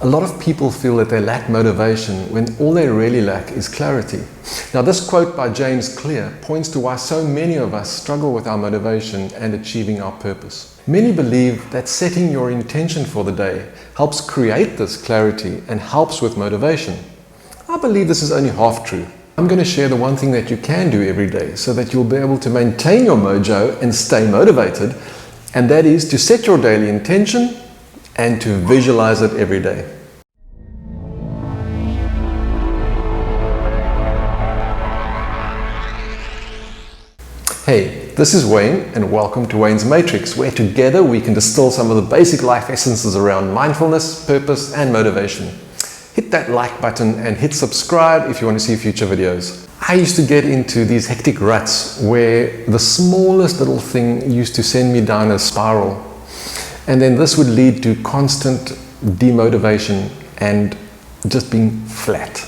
A lot of people feel that they lack motivation when all they really lack is clarity. Now, this quote by James Clear points to why so many of us struggle with our motivation and achieving our purpose. Many believe that setting your intention for the day helps create this clarity and helps with motivation. I believe this is only half true. I'm going to share the one thing that you can do every day so that you'll be able to maintain your mojo and stay motivated, and that is to set your daily intention and to visualize it every day. Hey, this is Wayne and welcome to Wayne's Matrix, where together we can distill some of the basic life essences around mindfulness, purpose and motivation. Hit that like button and hit subscribe if you want to see future videos. I used to get into these hectic ruts where the smallest little thing used to send me down a spiral. And then this would lead to constant demotivation and just being flat.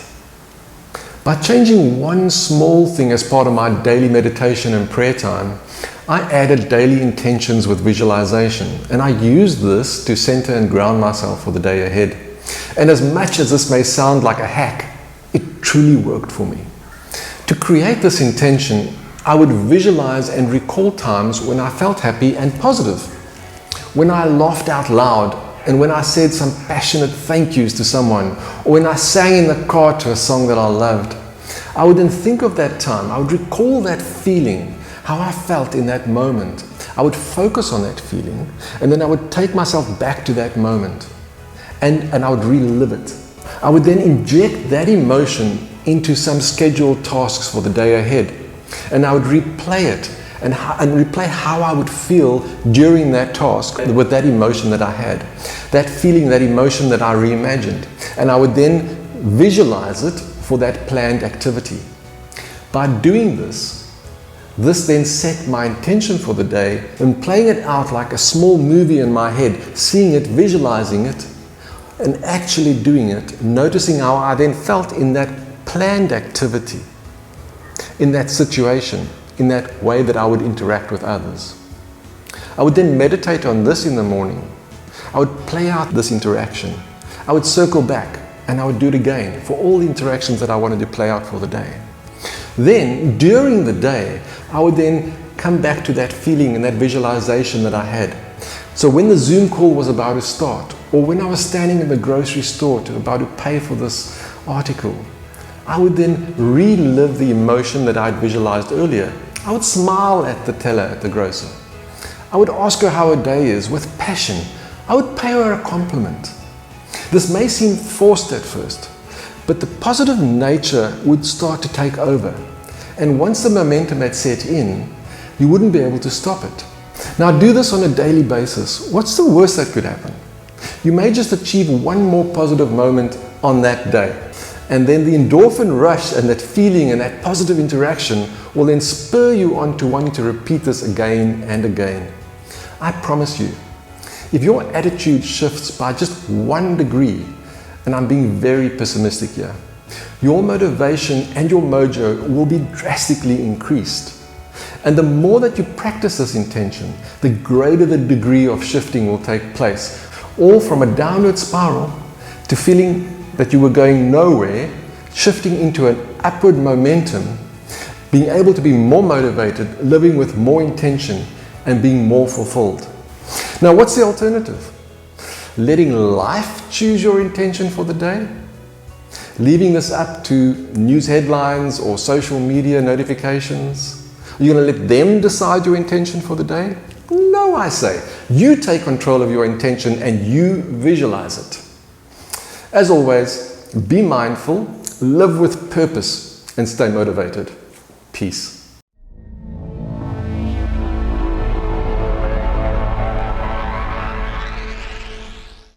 By changing one small thing as part of my daily meditation and prayer time, I added daily intentions with visualization, and I used this to center and ground myself for the day ahead. And as much as this may sound like a hack, it truly worked for me. To create this intention, I would visualize and recall times when I felt happy and positive, when I laughed out loud, and when I said some passionate thank yous to someone, or when I sang in the car to a song that I loved. I would then think of that time. I would recall that feeling, how I felt in that moment. I would focus on that feeling, and then I would take myself back to that moment, and I would relive it. I would then inject that emotion into some scheduled tasks for the day ahead, and I would replay it and replay how I would feel during that task with that emotion that I had, that feeling, that emotion that I reimagined. And I would then visualize it for that planned activity. By doing this then set my intention for the day and playing it out like a small movie in my head, seeing it, visualizing it, and actually doing it, noticing how I then felt in that planned activity, in that situation, in that way that I would interact with others. I would then meditate on this in the morning. I would play out this interaction. I would circle back and I would do it again for all the interactions that I wanted to play out for the day. Then, during the day, I would then come back to that feeling and that visualization that I had. So when the Zoom call was about to start, or when I was standing in the grocery store about to pay for this article, I would then relive the emotion that I had visualized earlier. I would smile at the teller at the grocer. I would ask her how her day is with passion. I would pay her a compliment. This may seem forced at first, but the positive nature would start to take over. And once the momentum had set in, you wouldn't be able to stop it. Now do this on a daily basis. What's the worst that could happen? You may just achieve one more positive moment on that day. And then the endorphin rush and that feeling and that positive interaction will then spur you on to wanting to repeat this again and again. I promise you, if your attitude shifts by just 1 degree, and I'm being very pessimistic here, your motivation and your mojo will be drastically increased. And the more that you practice this intention, the greater the degree of shifting will take place, all from a downward spiral to feeling that you were going nowhere, shifting into an upward momentum, being able to be more motivated, living with more intention, and being more fulfilled. Now, what's the alternative? Letting life choose your intention for the day? Leaving this up to news headlines or social media notifications? Are you going to let them decide your intention for the day? No, I say. You take control of your intention and you visualize it. As always, be mindful, live with purpose, and stay motivated. Peace.